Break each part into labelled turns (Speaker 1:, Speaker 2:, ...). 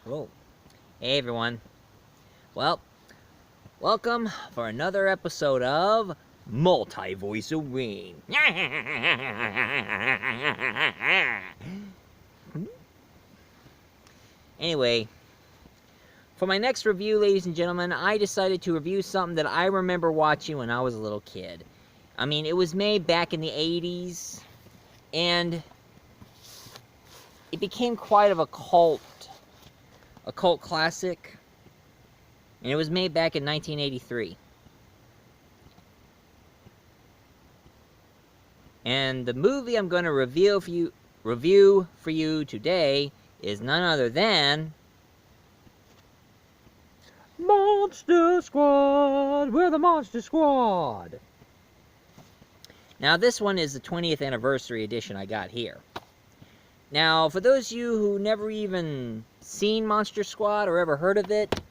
Speaker 1: Whoa. Hey everyone. Well, welcome for another episode of Multi-Voice Oween. Anyway, for my next review, ladies and gentlemen, I decided to review something that I remember watching when I was a little kid. I mean, it was made back in the 80s, and it became quite of a cult classic, and it was made back in 1983. And the movie I'm going to review for you today is none other than Monster Squad. We're the Monster Squad. Now this one is the 20th anniversary edition I got here. Now, for those of you who never even seen Monster Squad or ever heard of it,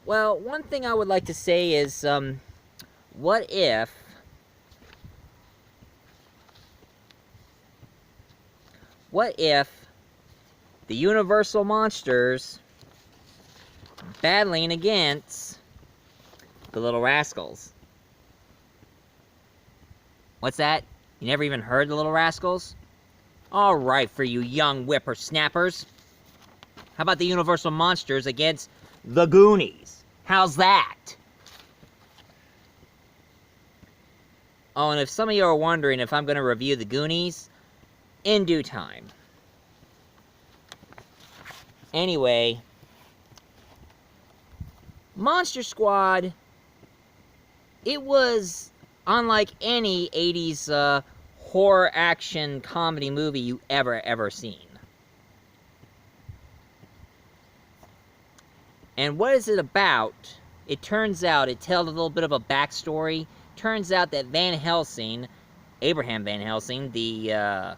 Speaker 1: well, one thing I would like to say is, what if the Universal Monsters battling against the Little Rascals? What's that? You never even heard the Little Rascals? Alright for you young whippersnappers. How about the Universal Monsters against the Goonies? How's that? Oh, and if some of you are wondering if I'm going to review the Goonies, in due time. Anyway, Monster Squad, it was unlike any 80s horror action comedy movie you ever seen. And what is it about? It turns out, it tells a little bit of a backstory. Turns out that Van Helsing, Abraham Van Helsing, the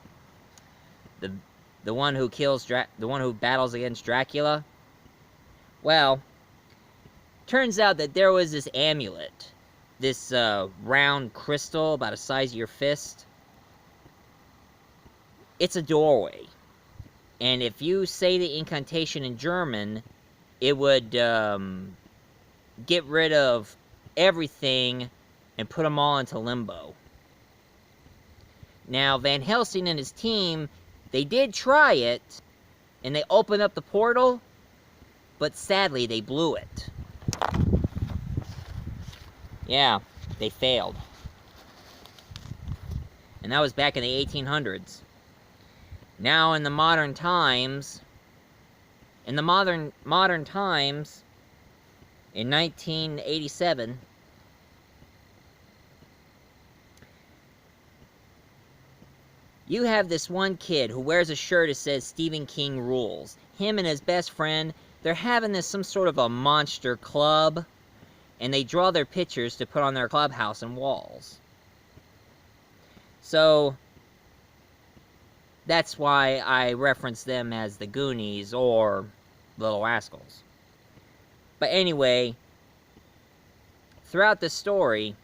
Speaker 1: one who the one who battles against Dracula, well, turns out that there was this amulet, this round crystal about the size of your fist. It's a doorway, and if you say the incantation in German, it would get rid of everything and put them all into limbo. Now, Van Helsing and his team, they did try it, and they opened up the portal, but sadly they blew it. Yeah, they failed. And that was back in the 1800s. Now in the modern times, in 1987, you have this one kid who wears a shirt that says Stephen King rules. Him and his best friend, they're having some sort of a monster club, and they draw their pictures to put on their clubhouse and walls. So that's why I reference them as the Goonies or Little Rascals. But anyway, throughout the story,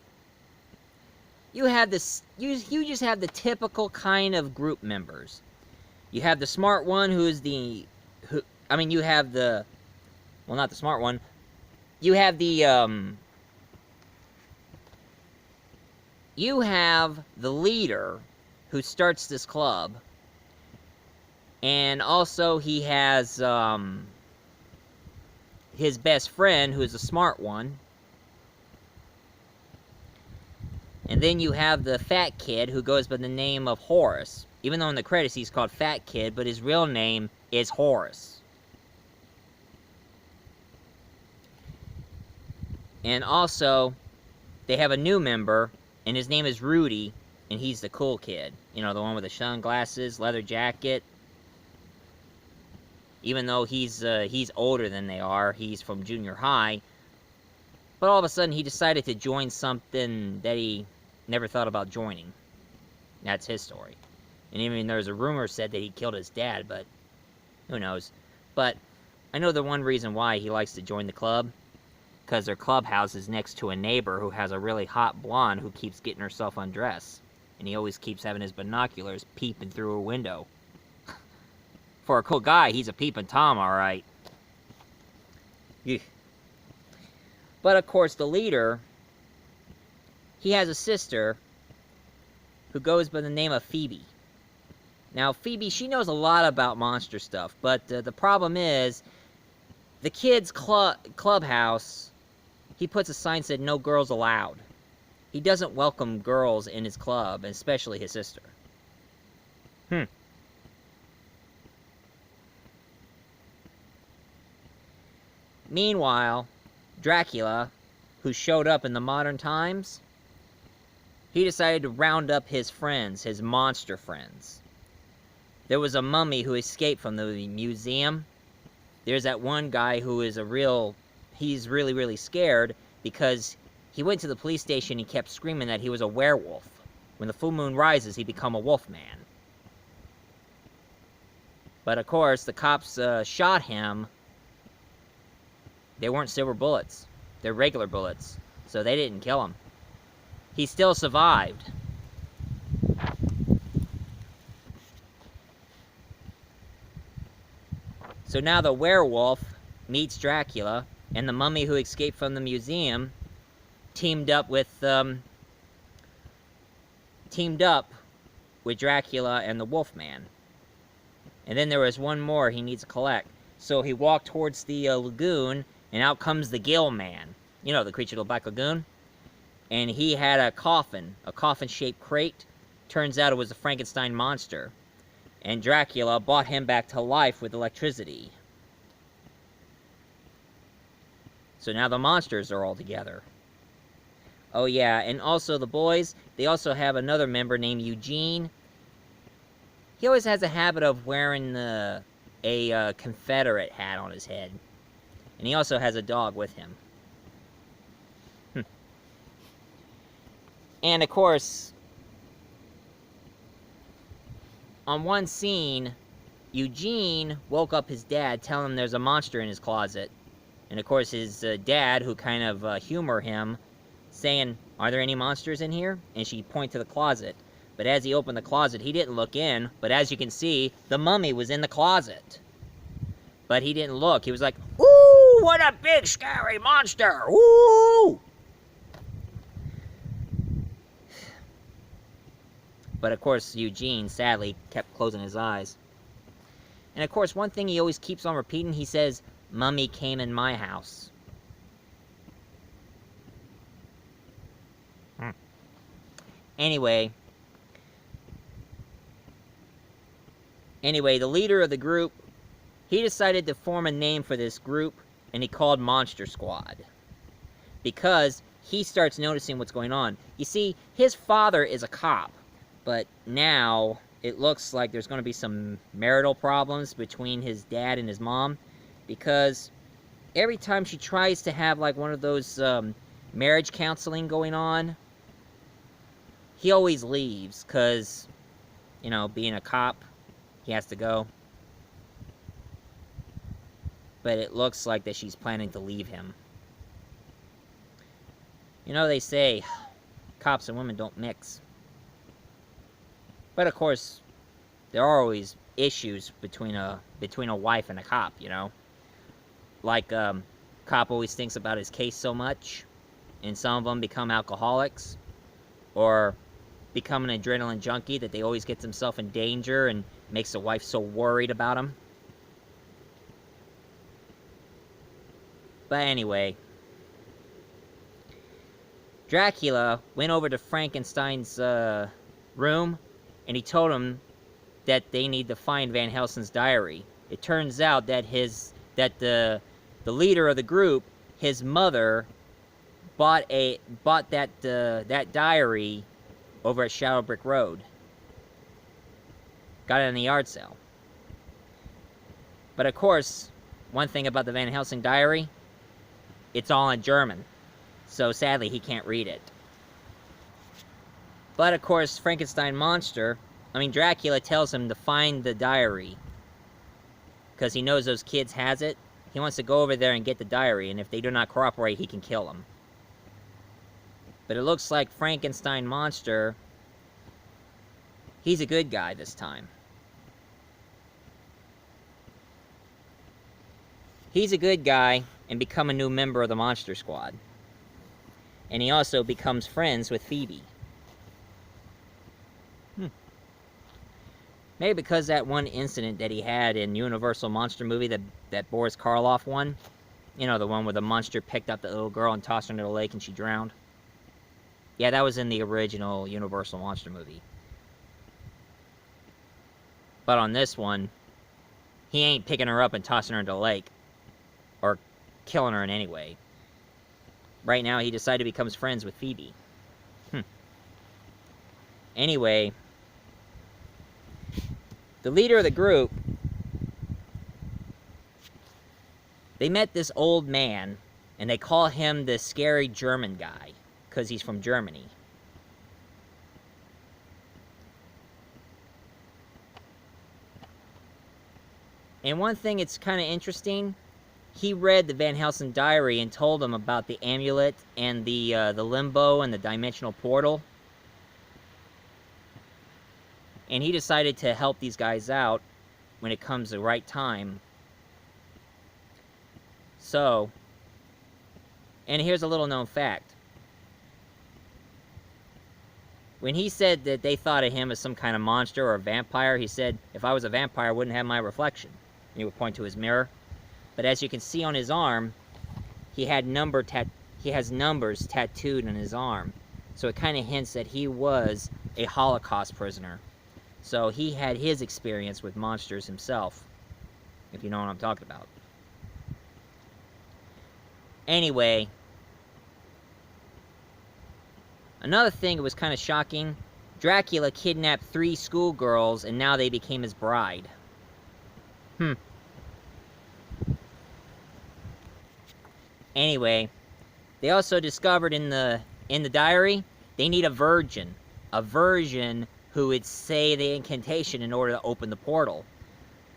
Speaker 1: you have this, you just have the typical kind of group members. You have the smart one you have the, well, not the smart one, you have the, you have the leader who starts this club, and also he has, his best friend, who is a smart one. And then you have the fat kid, who goes by the name of Horace. Even though in the credits he's called Fat Kid, but his real name is Horace. And also, they have a new member, and his name is Rudy, and he's the cool kid. You know, the one with the sunglasses, leather jacket. Even though he's older than they are, he's from junior high. But all of a sudden, he decided to join something that he never thought about joining. That's his story. And even there's a rumor said that he killed his dad, but who knows. But I know the one reason why he likes to join the club, because their clubhouse is next to a neighbor who has a really hot blonde who keeps getting herself undressed. And he always keeps having his binoculars peeping through a window. For a cool guy, he's a peeping Tom, alright. But of course, the leader, he has a sister who goes by the name of Phoebe. Now, Phoebe, she knows a lot about monster stuff, but the problem is, the kid's clubhouse, he puts a sign that said, "No girls allowed." He doesn't welcome girls in his club, especially his sister. Meanwhile, Dracula, who showed up in the modern times, he decided to round up his friends, his monster friends. There was a mummy who escaped from the museum. There's that one guy who is he's really, really scared because he went to the police station and he kept screaming that he was a werewolf. When the full moon rises, he become a wolf man. But of course, the cops shot him. They weren't silver bullets. They're regular bullets. So they didn't kill him. He still survived. So now the werewolf meets Dracula, and the mummy who escaped from the museum teamed up with Dracula and the Wolfman. And then there was one more he needs to collect. So he walked towards the lagoon, and out comes the Gill Man. You know, the creature of the Black Lagoon. And he had a coffin-shaped crate. Turns out it was a Frankenstein monster. And Dracula brought him back to life with electricity. So now the monsters are all together. Oh yeah, and also the boys, they also have another member named Eugene. He always has a habit of wearing a Confederate hat on his head. And he also has a dog with him. And of course, on one scene, Eugene woke up his dad, telling him there's a monster in his closet. And of course, his dad, who kind of humor him, saying, "Are there any monsters in here?" And she pointed to the closet. But as he opened the closet, he didn't look in. But as you can see, the mummy was in the closet. But he didn't look. He was like, "Ooh, what a big, scary monster! Ooh!" But of course, Eugene, sadly, kept closing his eyes. And of course, one thing he always keeps on repeating, he says, "Mummy came in my house." Anyway, the leader of the group, he decided to form a name for this group, and he called Monster Squad. Because he starts noticing what's going on. You see, his father is a cop, but now it looks like there's going to be some marital problems between his dad and his mom, because every time she tries to have like one of those marriage counseling going on, he always leaves, because, you know, being a cop, he has to go. But it looks like that she's planning to leave him. You know, they say cops and women don't mix. But of course, there are always issues between a wife and a cop, you know? Like, cop always thinks about his case so much, and some of them become alcoholics, or become an adrenaline junkie that they always get themselves in danger and makes the wife so worried about him. But anyway, Dracula went over to Frankenstein's room, and he told him that they need to find Van Helsing's diary. It turns out that the leader of the group, his mother, bought that diary over at Shadow Brick Road. Got it in the yard sale. But of course, one thing about the Van Helsing diary, it's all in German. So sadly, he can't read it. But of course, Dracula tells him to find the diary. Because he knows those kids has it. He wants to go over there and get the diary, and if they do not cooperate, he can kill them. But it looks like Frankenstein monster, he's a good guy this time. He's a good guy and become a new member of the Monster Squad. And he also becomes friends with Phoebe. Maybe because that one incident that he had in Universal Monster movie, that Boris Karloff one. You know, the one where the monster picked up the little girl and tossed her into the lake and she drowned. Yeah, that was in the original Universal Monster movie. But on this one, he ain't picking her up and tossing her into the lake. Or killing her in any way. Right now, he decided to become friends with Phoebe. Anyway, the leader of the group, they met this old man, and they call him the scary German guy, because he's from Germany. And one thing that's kind of interesting, he read the Van Helsing diary and told them about the amulet and the limbo and the dimensional portal. And he decided to help these guys out when it comes the right time. So, and here's a little known fact. When he said that they thought of him as some kind of monster or a vampire, he said, if I was a vampire, I wouldn't have my reflection. And he would point to his mirror. But as you can see on his arm, he has numbers tattooed on his arm. So it kind of hints that he was a Holocaust prisoner. So he had his experience with monsters himself, if you know what I'm talking about. Anyway, another thing that was kind of shocking, Dracula kidnapped 3 schoolgirls and now they became his bride. Anyway, they also discovered in the diary, they need a virgin who would say the incantation in order to open the portal.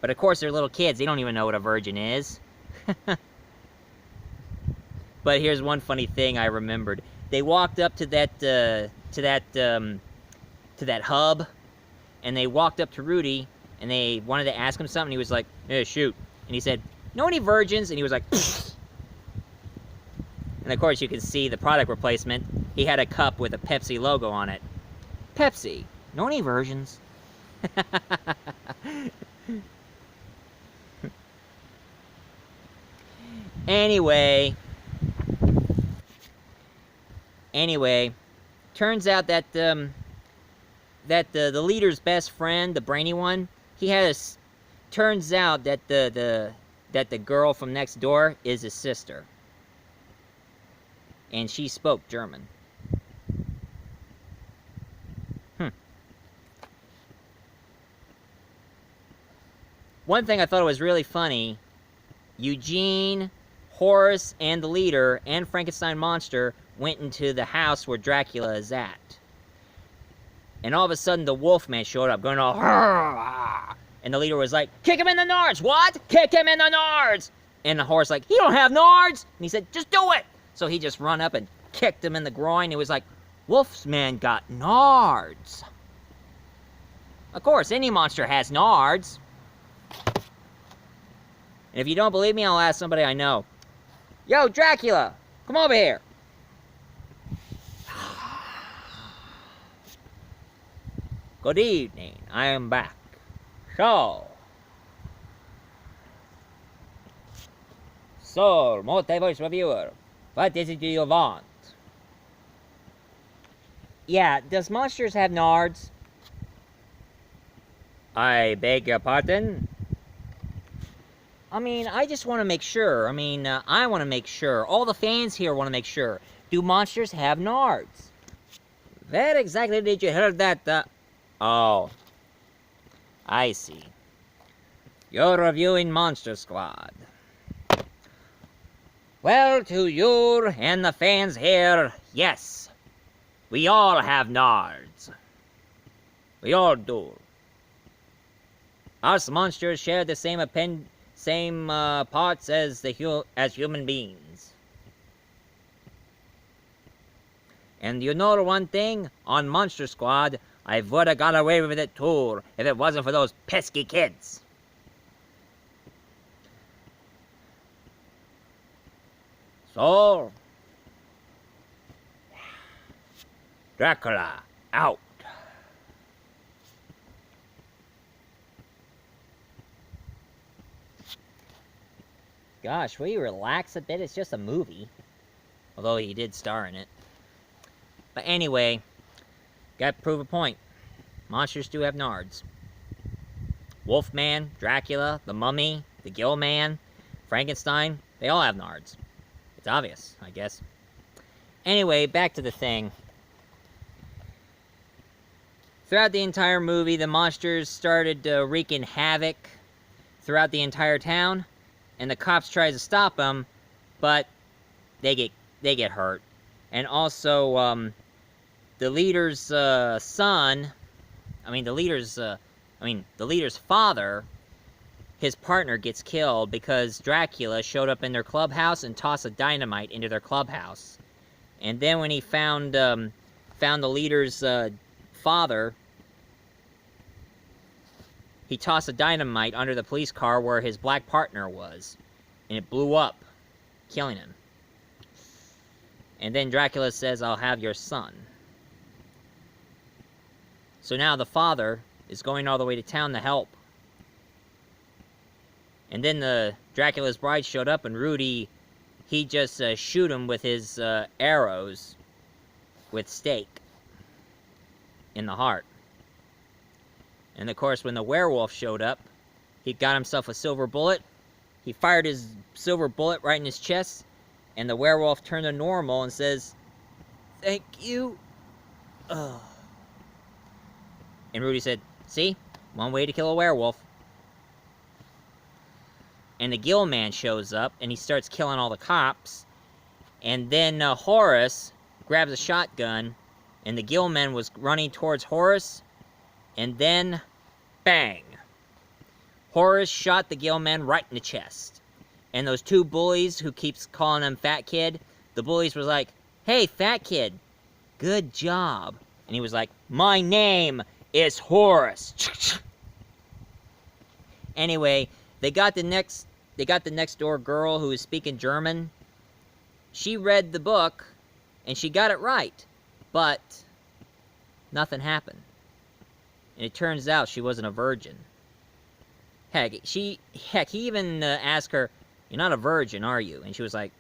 Speaker 1: But of course, they're little kids. They don't even know what a virgin is. But here's one funny thing I remembered. They walked up to that hub, and they walked up to Rudy, and they wanted to ask him something. He was like, "Yeah, shoot." And he said, "Know any virgins?" And he was like, "Pfft." And of course, you can see the product replacement. He had a cup with a Pepsi logo on it. Pepsi. Know any versions? Anyway, turns out that the leader's best friend, the brainy one, turns out that the girl from next door is his sister, and she spoke German. One thing I thought was really funny, Eugene, Horace, and the leader, and Frankenstein Monster went into the house where Dracula is at. And all of a sudden, the Wolfman showed up, going all, "Hurrah!" And the leader was like, "Kick him in the nards!" "What? Kick him in the nards!" And the horse like, "He don't have nards!" And he said, "Just do it!" So he just run up and kicked him in the groin. It was like, Wolfman got nards. Of course, any monster has nards. And if you don't believe me, I'll ask somebody I know. "Yo, Dracula, come over here." "Good evening, I am back. So, Multi-Voice Reviewer, what is it you want?" "Yeah, does monsters have nards?" "I beg your pardon?" I just want to make sure. I want to make sure. All the fans here want to make sure. Do monsters have nards? Where exactly did you hear that? Oh. I see. You're reviewing Monster Squad. Well, to you and the fans here, yes. We all have nards. We all do. Us monsters share the same parts as human beings. And you know one thing? On Monster Squad, I would have got away with it too if it wasn't for those pesky kids. So, Dracula, out. Gosh, will you relax a bit? It's just a movie. Although he did star in it. But anyway, gotta prove a point. Monsters do have nards. Wolfman, Dracula, the Mummy, the Gill Man, Frankenstein, they all have nards. It's obvious, I guess. Anyway, back to the thing. Throughout the entire movie, the monsters started wreaking havoc throughout the entire town, and the cops try to stop them, but they get hurt. And also, the leader's son, the leader's father, his partner gets killed because Dracula showed up in their clubhouse and tossed a dynamite into their clubhouse. And then when he found the leader's father, he tossed a dynamite under the police car where his black partner was, and it blew up, killing him. And then Dracula says, "I'll have your son." So now the father is going all the way to town to help. And then the Dracula's bride showed up, and Rudy, he just shoot him with his arrows with stake in the heart. And of course, when the werewolf showed up, he got himself a silver bullet. He fired his silver bullet right in his chest, and the werewolf turned to normal and says, "Thank you." Ugh. And Rudy said, "See? One way to kill a werewolf." And the Gill Man shows up, and he starts killing all the cops. And then Horace grabs a shotgun, and the Gill Man was running towards Horace, and then, bang! Horace shot the Gill Man right in the chest. And those two bullies who keeps calling him Fat Kid, the bullies was like, "Hey, Fat Kid, good job." And he was like, "My name is Horace." Anyway, they got the next door girl who was speaking German. She read the book, and she got it right. But nothing happened. And it turns out she wasn't a virgin. Heck, he even asked her, "You're not a virgin, are you?" And she was like,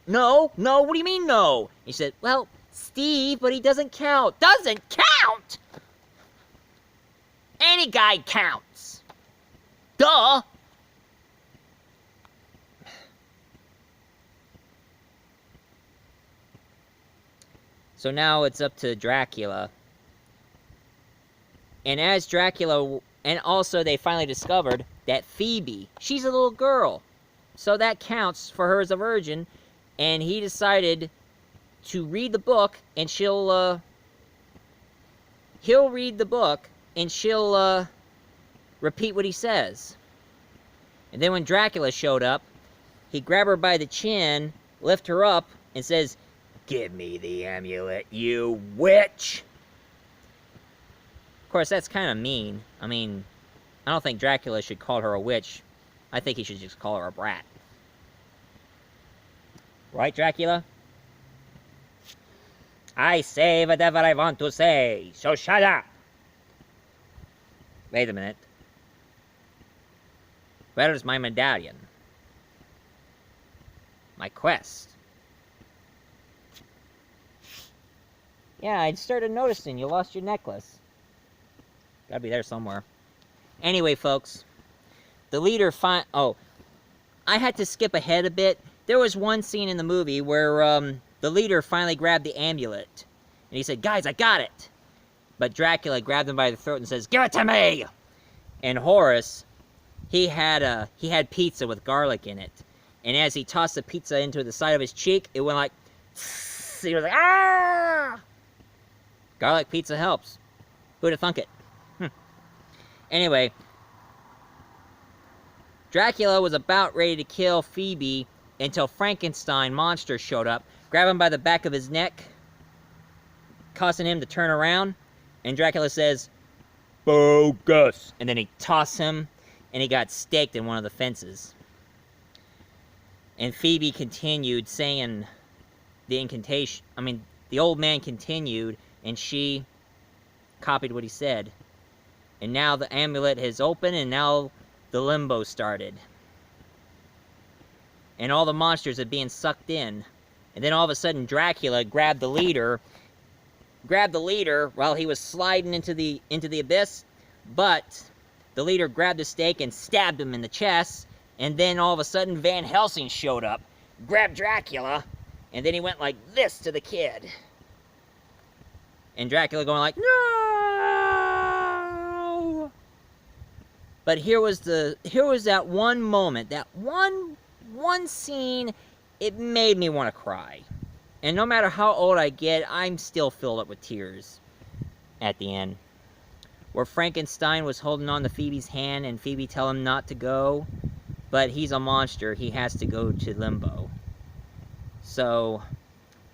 Speaker 1: No, what do you mean no? And he said, "Well, Steve, but he doesn't count." Doesn't count? Any guy counts. Duh. So now it's up to Dracula. And as Dracula, and also they finally discovered that Phoebe, she's a little girl. So that counts for her as a virgin. And he decided to read the book, and he'll read the book, and she'll repeat what he says. And then when Dracula showed up, he grabbed her by the chin, lift her up, and says, "Give me the amulet, you witch!" Of course, that's kind of mean. I mean, I don't think Dracula should call her a witch. I think he should just call her a brat. Right, Dracula? I say whatever I want to say, so shut up! Wait a minute. Where's my medallion? My quest? Yeah, I started noticing you lost your necklace. Gotta be there somewhere. Anyway, folks, the leader I had to skip ahead a bit. There was one scene in the movie where the leader finally grabbed the amulet, and he said, "Guys, I got it!" But Dracula grabbed him by the throat and says, "Give it to me!" And Horace, he had pizza with garlic in it, and as he tossed the pizza into the side of his cheek, it went like, he was like, "Ah!" Garlic pizza helps. Who'd have thunk it? Anyway, Dracula was about ready to kill Phoebe until Frankenstein monster showed up, grabbed him by the back of his neck, causing him to turn around, and Dracula says, "Bogus!" And then he tossed him, and he got staked in one of the fences. And Phoebe continued saying the incantation. I mean, the old man continued, and she copied what he said. And now the amulet has opened, and now the limbo started. And all the monsters are being sucked in. And then all of a sudden, Dracula grabbed the leader while he was sliding into the abyss, but the leader grabbed the stake and stabbed him in the chest, and then all of a sudden Van Helsing showed up, grabbed Dracula, and then he went like this to the kid. And Dracula going like, no! But here was that one moment, that one scene, it made me want to cry. And no matter how old I get, I'm still filled up with tears at the end. Where Frankenstein was holding on to Phoebe's hand and Phoebe tell him not to go, but he's a monster, he has to go to limbo. So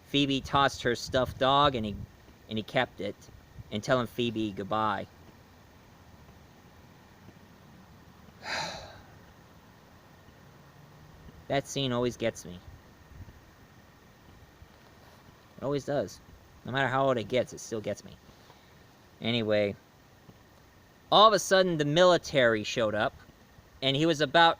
Speaker 1: Phoebe tossed her stuffed dog and he kept it, and telling Phoebe goodbye. That scene always gets me. It always does. No matter how old it gets, it still gets me. Anyway, all of a sudden the military showed up, and he was going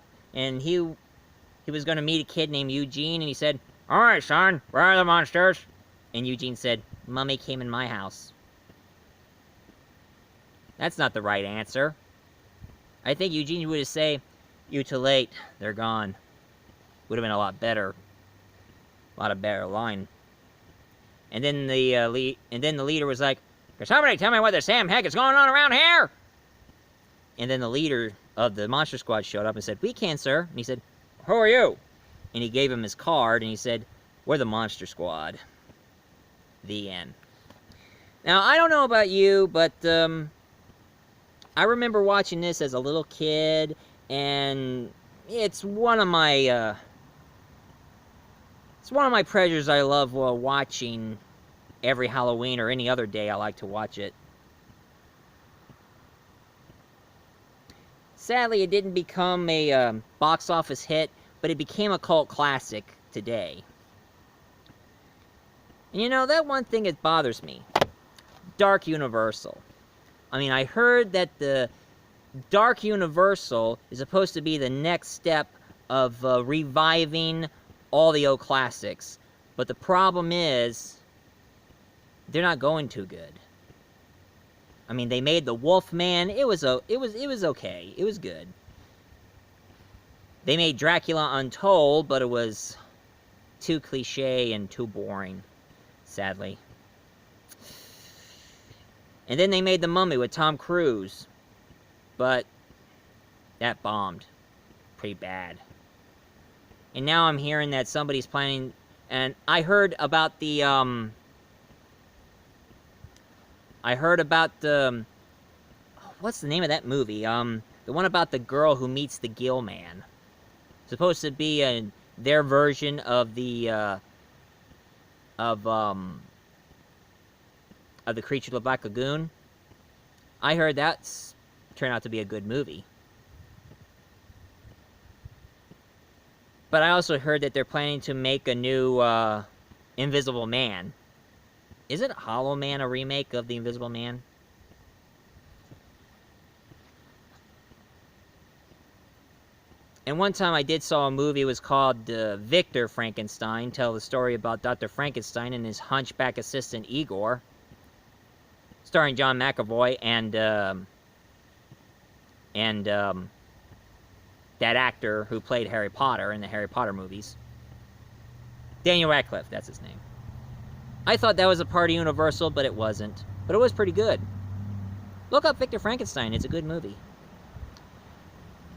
Speaker 1: to meet a kid named Eugene, and he said, "All right, son, where are the monsters?" And Eugene said, "Mummy came in my house." That's not the right answer. I think Eugene would have said, "You too late, they're gone." Would have been a lot better line. And then the leader was like, "Can somebody tell me what the Sam heck is going on around here?" And then the leader of the Monster Squad showed up and said, "We can, sir." And he said, "Who are you?" And he gave him his card, and he said, "We're the Monster Squad." The end. Now, I don't know about you, but I remember watching this as a little kid, and it's one of my pleasures I love while watching every Halloween or any other day I like to watch it. Sadly, it didn't become a box office hit, but it became a cult classic today. And you know, that one thing that bothers me. Dark Universal. I mean, I heard that the Dark Universal is supposed to be the next step of reviving all the old classics. But the problem is, they're not going too good. I mean, they made the Wolfman. It was okay. It was good. They made Dracula Untold, but it was too cliche and too boring, sadly. And then they made The Mummy with Tom Cruise, but that bombed pretty bad. And now I'm hearing that somebody's planning, and I heard about the what's the name of that movie? The one about the girl who meets the Gill Man. Supposed to be their version of the Creature of the Black Lagoon. I heard that's turned out to be a good movie. But I also heard that they're planning to make a new Invisible Man. Isn't Hollow Man a remake of The Invisible Man? And one time I saw a movie, it was called Victor Frankenstein, tell the story about Dr. Frankenstein and his hunchback assistant Igor, starring John McAvoy and that actor who played Harry Potter in the Harry Potter movies. Daniel Radcliffe, that's his name. I thought that was a part of Universal, but it wasn't. But it was pretty good. Look up Victor Frankenstein, it's a good movie.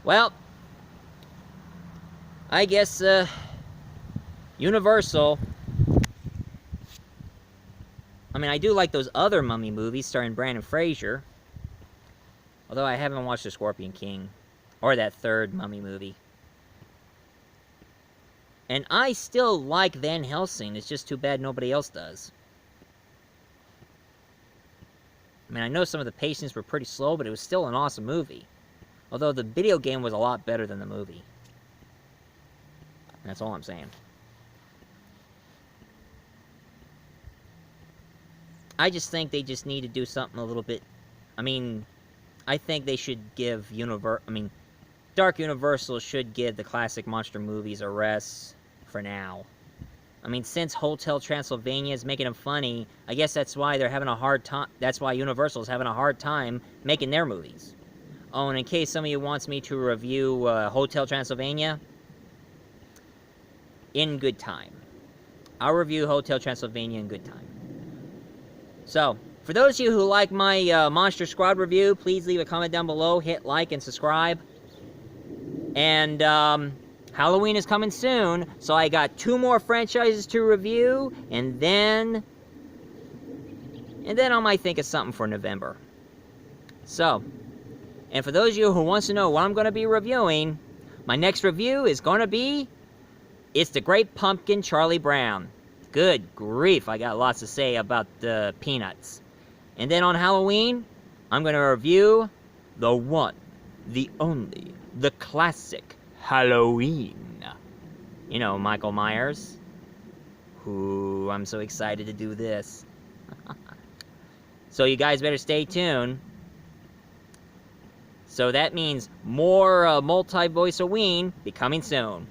Speaker 1: Well, I guess Universal. I mean, I do like those other Mummy movies starring Brandon Fraser. Although I haven't watched The Scorpion King or that third Mummy movie. And I still like Van Helsing. It's just too bad nobody else does. I mean, I know some of the pacings were pretty slow, but it was still an awesome movie. Although the video game was a lot better than the movie. That's all I'm saying. I just think they just need to do something a little bit... I mean, I think they should give Dark Universal should give the classic monster movies a rest for now. I mean, since Hotel Transylvania is making them funny, I guess that's why they're having a hard time... That's why Universal's having a hard time making their movies. Oh, and in case some of you wants me to review Hotel Transylvania, in good time. I'll review Hotel Transylvania in good time. So, for those of you who like my Monster Squad review, please leave a comment down below, hit like and subscribe. And, Halloween is coming soon, so I got 2 more franchises to review, and then I might think of something for November. So, and for those of you who wants to know what I'm going to be reviewing, my next review is going to be, it's The Great Pumpkin Charlie Brown. Good grief, I got lots to say about the Peanuts. And then on Halloween, I'm going to review the one, the only, the classic Halloween. You know, Michael Myers. Ooh, I'm so excited to do this. So you guys better stay tuned. So that means more Multi-Voice Oween be coming soon.